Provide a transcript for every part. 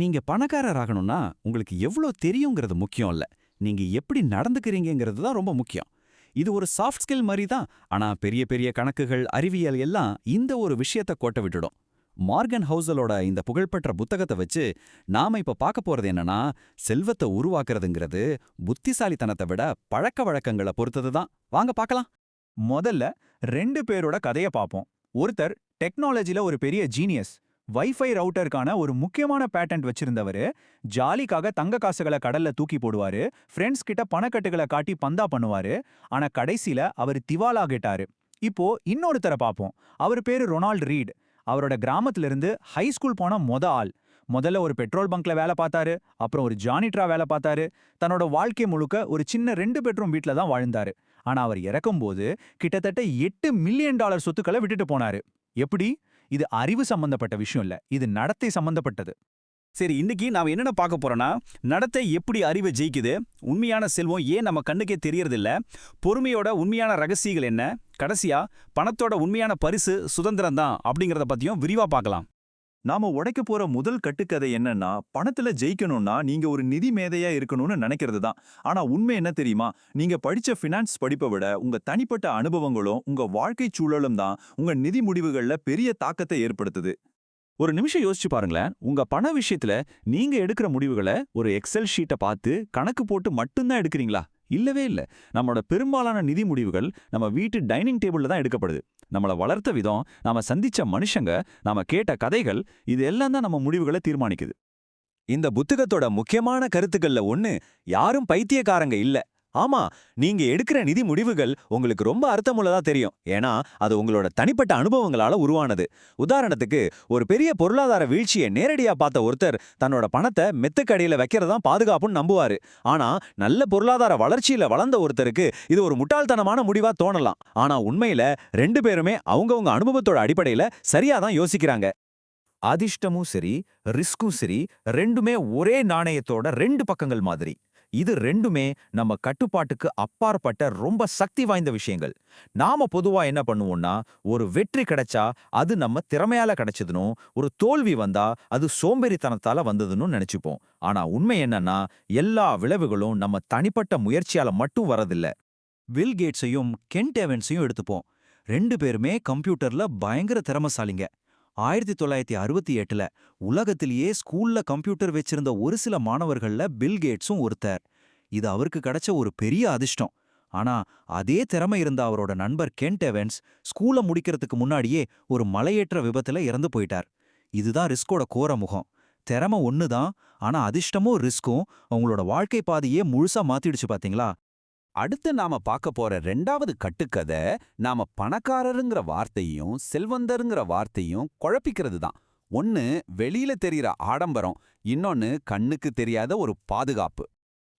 நீங்க பணக்காரர் ஆகணும்னா உங்களுக்கு எவ்ளோ தெரியுங்கிறது முக்கியம் இல்ல. நீங்க எப்படி நடந்துக்கிறீங்கங்கிறது தான் ரொம்ப முக்கியம். இது ஒரு சாஃப்ட் ஸ்கில் மாதிரி தான். ஆனா பெரிய பெரிய கணக்குகள், அறிவியல் எல்லாம் இந்த ஒரு விஷயத்த கோட்ட விட்டுடும். மார்கன் ஹவுசலோட இந்த புகழ்பெற்ற புத்தகத்தை வச்சு நாம இப்ப பார்க்க போறது என்னன்னா, செல்வத்தை உருவாக்குறதுங்கிறது புத்திசாலித்தனத்தை விட பழக்க வழக்கங்களை பொறுத்தது தான். வாங்க பார்க்கலாம். முதல்ல 2 பேரோட கதைய பாப்போம். ஒருத்தர் டெக்னாலஜில ஒரு பெரிய ஜீனியஸ். வைஃபை ரவுட்டருக்கான ஒரு முக்கியமான பேட்டன்ட் வச்சிருந்தவரு. ஜாலிக்காக தங்க காசுகளை கடல்ல தூக்கி போடுவாரு. ஃப்ரெண்ட்ஸ் கிட்ட பணக்கட்டுகளை காட்டி பந்தா பண்ணுவாரு. ஆனா கடைசியில அவர் திவாலாகிட்டாரு. இப்போ இன்னொருத்தரை பாப்போம். அவர் பேரு ரொனால்ட் ரீட். அவரோட கிராமத்துல இருந்து ஹை ஸ்கூல் போன ஆள். முதல்ல ஒரு பெட்ரோல் பங்க்ல வேலை பார்த்தாரு. அப்புறம் ஒரு ஜானிட்ரா வேலை பார்த்தாரு. தன்னோட வாழ்க்கை முழுக்க ஒரு சின்ன 2 பெட்ரூம் வீட்ல தான் வாழ்ந்தாரு. ஆனா அவர் இறக்கும்போது கிட்டத்தட்ட $8 மில்லியன் சொத்துக்களை விட்டுட்டு போனாரு. எப்படி? இது அறிவு சம்பந்தப்பட்ட விஷயம் இல்ல, இது நடத்தை சம்பந்தப்பட்டது. சரி, இன்னைக்கு நாம என்னென்ன பார்க்க போறோம்னா, நடத்தை எப்படி அறிவை ஜெயிக்குது, உண்மையான செல்வம் ஏன் நம்ம கண்ணுக்கே தெரியறதில்ல, பொறுமையோட உண்மையான ரகசியங்கள் என்ன, கடைசியா பணத்தோட உண்மையான பரிசு சுதந்திரம் தான் அப்படிங்கறத பத்தியும் விரிவா பார்க்கலாம். நாம உடைக்க போற முதல் கட்டுக்கதை என்னன்னா, பணத்துல ஜெயிக்கணும்னா நீங்க ஒரு நிதி மேதையா இருக்கணும்னு நினைக்கிறது தான். ஆனா உண்மை என்ன தெரியுமா? நீங்க படிச்ச ஃபினான்ஸ் படிப்பை விட உங்க தனிப்பட்ட அனுபவங்களும் உங்க வாழ்க்கை சூழலும் தான் உங்க நிதி முடிவுகள்ல பெரிய தாக்கத்தை ஏற்படுத்துது. ஒரு நிமிஷம் யோசிச்சு பாருங்களேன். உங்க பண விஷயத்துல நீங்க எடுக்கிற முடிவுகளை ஒரு எக்ஸல் ஷீட்டை பார்த்து கணக்கு போட்டு மட்டும்தான் எடுக்கிறீங்களா? இல்லவே இல்ல. நம்மளோட பெரும்பாலான நிதி முடிவுகள் நம்ம வீட்டு டைனிங் டேபிள்ல தான் எடுக்கப்படுது. நம்மள வளர்த்த விதம், நாம சந்திச்ச மனுஷங்க, நாம கேட்ட கதைகள், இது எல்லாம் தான் நம்ம முடிவுகளை தீர்மானிக்குது. இந்த புத்தகத்தோட முக்கியமான கருத்துக்கள்ல ஒண்ணு, யாரும் பைத்தியக்காரங்க இல்ல. ஆமா, நீங்க எடுக்கிற நிதி முடிவுகள் உங்களுக்கு ரொம்ப அர்த்தமுள்ளதா தெரியும். ஏன்னா அது உங்களோட தனிப்பட்ட அனுபவங்களால உருவானது. உதாரணத்துக்கு, ஒரு பெரிய பொருளாதார வீழ்ச்சியை நேரடியா பார்த்த ஒருத்தர் தன்னோட பணத்தை மெத்துக்கடியில வைக்கிறதான் பாதுகாப்புன்னு நம்புவாரு. ஆனா நல்ல பொருளாதார வளர்ச்சியில வளர்ந்த ஒருத்தருக்கு இது ஒரு முட்டாள்தனமான முடிவா தோணலாம். ஆனா உண்மையில 2 பேருமே அவங்கவங்க அனுபவத்தோட அடிப்படையில சரியாதான் யோசிக்கிறாங்க. அதிர்ஷ்டமும் சரி, ரிஸ்கும் சரி, ரெண்டுமே ஒரே நாணயத்தோட 2 பக்கங்கள் மாதிரி. இது ரெண்டுமே நம்ம கட்டுப்பாட்டுக்கு அப்பாற்பட்ட ரொம்ப சக்தி வாய்ந்த விஷயங்கள். நாம பொதுவா என்ன பண்ணுவோம்னா, ஒரு வெற்றி கிடைச்சா அது நம்ம திறமையால கிடைச்சதுன்னு, ஒரு தோல்வி வந்தா அது சோம்பேறித்தனத்தால வந்ததுன்னு நினைச்சுப்போம். ஆனா உண்மை என்னன்னா, எல்லா விளைவுகளும் நம்ம தனிப்பட்ட முயற்சியால மட்டும் வரதில்ல. வில் கேட்ஸையும் கென்ட் எவன்ஸையும் எடுத்துப்போம். 2 பேருமே கம்ப்யூட்டர்ல பயங்கர திறமசாலிங்க. 1968ல உலகத்திலேயே ஸ்கூல்ல கம்ப்யூட்டர் வச்சிருந்த ஒரு சில மாணவர்கள்ல பில் கேட்ஸும் ஒருத்தர். இது அவருக்கு கிடைச்ச ஒரு பெரிய அதிர்ஷ்டம். ஆனா அதே திறமை இருந்த அவரோட நண்பர் கென்ட் எவன்ஸ் ஸ்கூல முடிக்கிறதுக்கு முன்னாடியே ஒரு மலையேற்ற விபத்துல இறந்து போயிட்டார். இதுதான் ரிஸ்கோட கோர முகம். திறமை ஒண்ணுதான், ஆனா அதிர்ஷ்டமும் ரிஸ்கும் அவங்களோட வாழ்க்கை பாதையே முழுசா மாத்திடுச்சு பாத்தீங்களா? அடுத்து நாம பார்க்க போற 2வது கட்டுக்கதை, நாம பணக்காரருங்கிற வார்த்தையும் செல்வந்தருங்கிற வார்த்தையும் குழப்பிக்கிறது தான். ஒன்னு வெளியில தெரியற ஆடம்பரம், இன்னொன்னு கண்ணுக்கு தெரியாத ஒரு பாதுகாப்பு.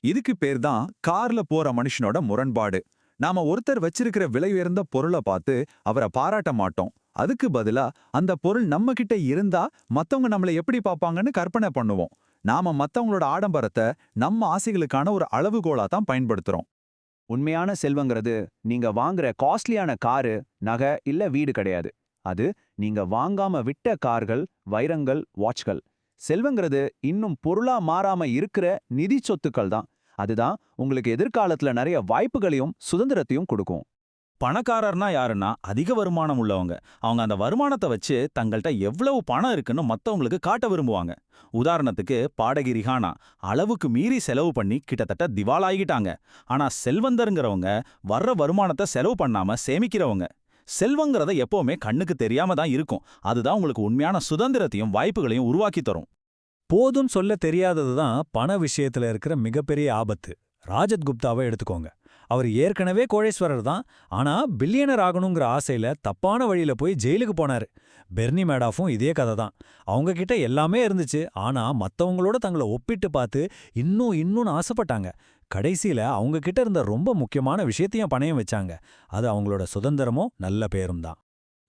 இதுக்கு பேர் தான் கார்ல போற மனுஷனோட முரண்பாடு. நாம ஒருத்தர் வச்சிருக்கிற விலை உயர்ந்த பொருளை பார்த்து அவரை பாராட்ட மாட்டோம். அதுக்கு பதிலா அந்த பொருள் நம்ம கிட்ட இருந்தா மத்தவங்க நம்மளை எப்படி பார்ப்பாங்கன்னு கற்பனை பண்ணுவோம். நாம மத்தவங்களோட ஆடம்பரத்தை நம்ம ஆசைகளுக்கான ஒரு அளவுகோலா தான் பயன்படுத்துறோம். உண்மையான செல்வங்கிறது நீங்க வாங்குற காஸ்ட்லியான காரு, நகை இல்ல வீடு கிடையாது. அது நீங்க வாங்காம விட்ட கார்கள், வைரங்கள், வாட்ச்கள். செல்வங்கிறது இன்னும் பொருளா மாறாம இருக்கிற நிதி சொத்துக்கள் தான். அதுதான் உங்களுக்கு எதிர்காலத்துல நிறைய வாய்ப்புகளையும் சுதந்திரத்தையும் கொடுக்கும். பணக்காரர்னா யாருன்னா அதிக வருமானம் உள்ளவங்க. அவங்க அந்த வருமானத்தை வச்சு தங்கள்கிட்ட எவ்வளவு பணம் இருக்குன்னு மத்தவங்களுக்கு காட்ட விரும்புவாங்க. உதாரணத்துக்கு பாடகி ரிஹானா அளவுக்கு மீறி செலவு பண்ணி கிட்டத்தட்ட திவாலாகிட்டாங்க. ஆனா செல்வந்தருங்கிறவங்க வர்ற வருமானத்தை செலவு பண்ணாம சேமிக்கிறவங்க. செல்வங்கிறத எப்பவுமே கண்ணுக்கு தெரியாம தான் இருக்கும். அதுதான் உங்களுக்கு உண்மையான சுதந்திரத்தையும் வாய்ப்புகளையும் உருவாக்கி தரும். போதும் சொல்ல தெரியாதது தான் பண விஷயத்துல இருக்கிற மிகப்பெரிய ஆபத்து. ராஜத் குப்தாவை எடுத்துக்கோங்க. அவர் ஏற்கனவே கோடீஸ்வரர் தான், ஆனா பில்லியனர் ஆகணுங்கிற ஆசையில தப்பான வழியில போய் ஜெயிலுக்கு போனாரு. பெர்னி மேடாஃபும் இதே கதை தான். அவங்க கிட்ட எல்லாமே இருந்துச்சு, ஆனா மத்தவங்களோட தங்களை ஒப்பிட்டு பார்த்து இன்னும் ஆசைப்பட்டாங்க. கடைசியில அவங்க கிட்ட இருந்த ரொம்ப முக்கியமான விஷயத்தையும் பணயம் வச்சாங்க. அது அவங்களோட சுதந்திரமும் நல்ல பேரும் தான்.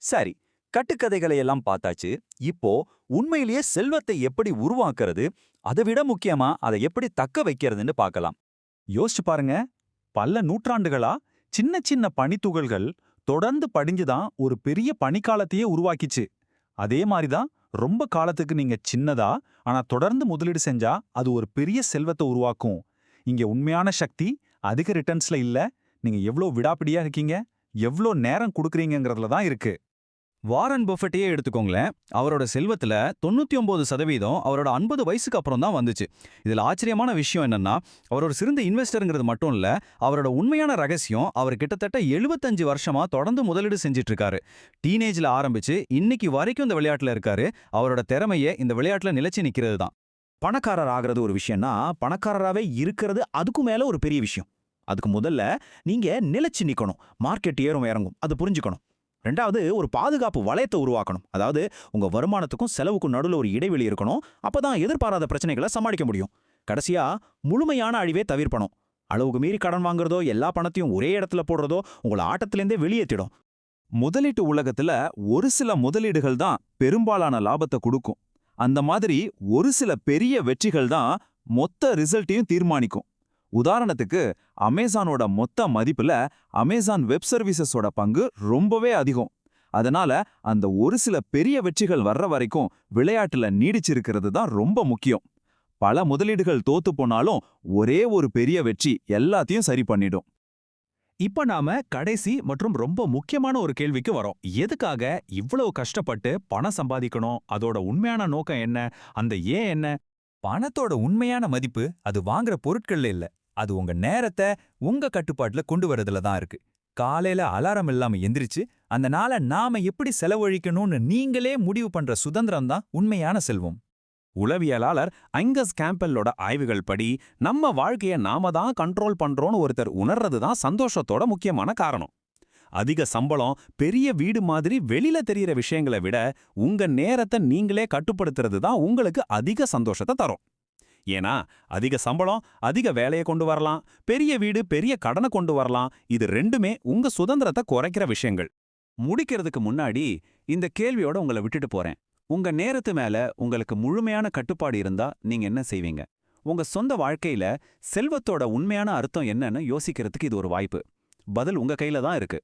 சரி, கட்டுக்கதைகளை எல்லாம் பார்த்தாச்சு. இப்போ உண்மையிலேயே செல்வத்தை எப்படி உருவாக்குறது, அதை விட முக்கியமா அதை எப்படி தக்க வைக்கிறதுன்னு பார்க்கலாம். யோசிச்சு பாருங்க, பல நூற்றாண்டுகளா சின்ன சின்ன பனித்துகள்கள் தொடர்ந்து படிஞ்சுதான் ஒரு பெரிய பனிக்காலத்தையே உருவாக்கிச்சு. அதே மாதிரிதான் ரொம்ப காலத்துக்கு நீங்க சின்னதா ஆனா தொடர்ந்து முதலீடு செஞ்சா அது ஒரு பெரிய செல்வத்தை உருவாக்கும். இங்க உண்மையான சக்தி அதிக ரிட்டர்ன்ஸ்ல இல்ல, நீங்க எவ்ளோ விடாப்பிடியா இருக்கீங்க, எவ்ளோ நேரம் கொடுக்குறீங்கங்கிறதுல தான் இருக்கு. வாரன் பஃபெட்டையே எடுத்துக்கோங்களேன். அவரோட செல்வத்துல 99% அவரோட 50 வயசுக்கு அப்புறம் தான் வந்துச்சு. இதுல ஆச்சரியமான விஷயம் என்னன்னா, அவர் ஒரு சிறந்த இன்வெஸ்டருங்கிறது மட்டும் இல்ல, அவரோட உண்மையான ரகசியம் அவர் கிட்டத்தட்ட 75 வருஷமா தொடர்ந்து முதலீடு செஞ்சிட்டு இருக்காரு. டீனேஜ்ல ஆரம்பிச்சு இன்னைக்கு வரைக்கும் இந்த விளையாட்டுல இருக்காரு. அவரோட திறமைய இந்த விளையாட்டுல நிலைச்சு நிக்கிறது தான். பணக்காரர் ஆகிறது ஒரு விஷயம்னா, பணக்காரராவே இருக்கிறது அதுக்கும் மேல ஒரு பெரிய விஷயம். அதுக்கு முதல்ல நீங்க நிலைச்சு நிக்கணும். மார்க்கெட் ஏறும் இறங்கும், அது புரிஞ்சுக்கணும். ரெண்டாவது, ஒரு பாதுகாப்பு வளையத்தை உருவாக்கணும். அதாவது உங்க வருமானத்துக்கும் செலவுக்கும் நடுவுல ஒரு இடைவெளி இருக்கணும். அப்பதான் எதிர்பாராத பிரச்சனைகளை சமாளிக்க முடியும். கடைசியா, முழுமையான அழிவே தவிர்ப்பணும். அளவுக்கு மீறி கடன் வாங்குறதோ, எல்லா பணத்தையும் ஒரே இடத்துல போடுறதோ உங்களை ஆட்டத்திலேருந்தே வெளியேற்றிடும். முதலீட்டு உலகத்துல ஒரு சில முதலீடுகள் தான் பெரும்பாலான லாபத்தை கொடுக்கும். அந்த மாதிரி ஒரு சில பெரிய வெற்றிகள் தான் மொத்த ரிசல்ட்டையும் தீர்மானிக்கும். உதாரணத்துக்கு, அமேசானோட மொத்த மதிப்புல அமேசான் வெப் சர்வீசஸோட பங்கு ரொம்பவே அதிகம். அதனால அந்த ஒரு சில பெரிய வெற்றிகள் வர்ற வரைக்கும் விளையாட்டுல நீடிச்சிருக்கிறது தான் ரொம்ப முக்கியம். பல முதலீடுகள் தோத்து போனாலும் ஒரே ஒரு பெரிய வெற்றி எல்லாத்தையும் சரி பண்ணிடும். இப்ப நாம கடைசி மற்றும் ரொம்ப முக்கியமான ஒரு கேள்விக்கு வரோம். எதுக்காக இவ்வளவு கஷ்டப்பட்டு பணம் சம்பாதிக்கணும்? அதோட உண்மையான நோக்கம் என்ன? அந்த ஏன் என்ன? பணத்தோட உண்மையான மதிப்பு அது வாங்குற பொருட்கள்ல இல்ல, அது உங்க நேரத்தை உங்க கட்டுப்பாட்டுல கொண்டு வரதுல தான் இருக்கு. காலையில அலாரம் இல்லாம எந்திரிச்சு அந்த நாளை நாம எப்படி செலவழிக்கணும்னு நீங்களே முடிவு பண்ற சுதந்திரம் தான் உண்மையான செல்வம். உளவியலாளர் அங்கஸ் கேம்பெல்லோட ஆய்வுகள் படி, நம்ம வாழ்க்கைய நாம தான் கண்ட்ரோல் பண்றோம்னு ஒருத்தர் உணர்றது தான் சந்தோஷத்தோட முக்கியமான காரணம். அதிக சம்பளம், பெரிய வீடு மாதிரி வெளியில தெரியற விஷயங்களை விட உங்க நேரத்தை நீங்களே கட்டுப்படுத்துறது தான் உங்களுக்கு அதிக சந்தோஷத்தை தரும். ஏன்னா அதிக சம்பளம் அதிக வேலையை கொண்டு வரலாம், பெரிய வீடு பெரிய கடனை கொண்டு வரலாம். இது ரெண்டுமே உங்க சுதந்திரத்தை குறைக்கிற விஷயங்கள். முடிக்கிறதுக்கு முன்னாடி இந்த கேள்வியோட உங்களை விட்டுட்டு போறேன். உங்க நேரத்து மேல உங்களுக்கு முழுமையான கட்டுப்பாடு இருந்தா நீங்க என்ன செய்வீங்க? உங்க சொந்த வாழ்க்கையில செல்வத்தோட உண்மையான அர்த்தம் என்னன்னு யோசிக்கிறதுக்கு இது ஒரு வாய்ப்பு. பதில் உங்க கையில தான் இருக்கு.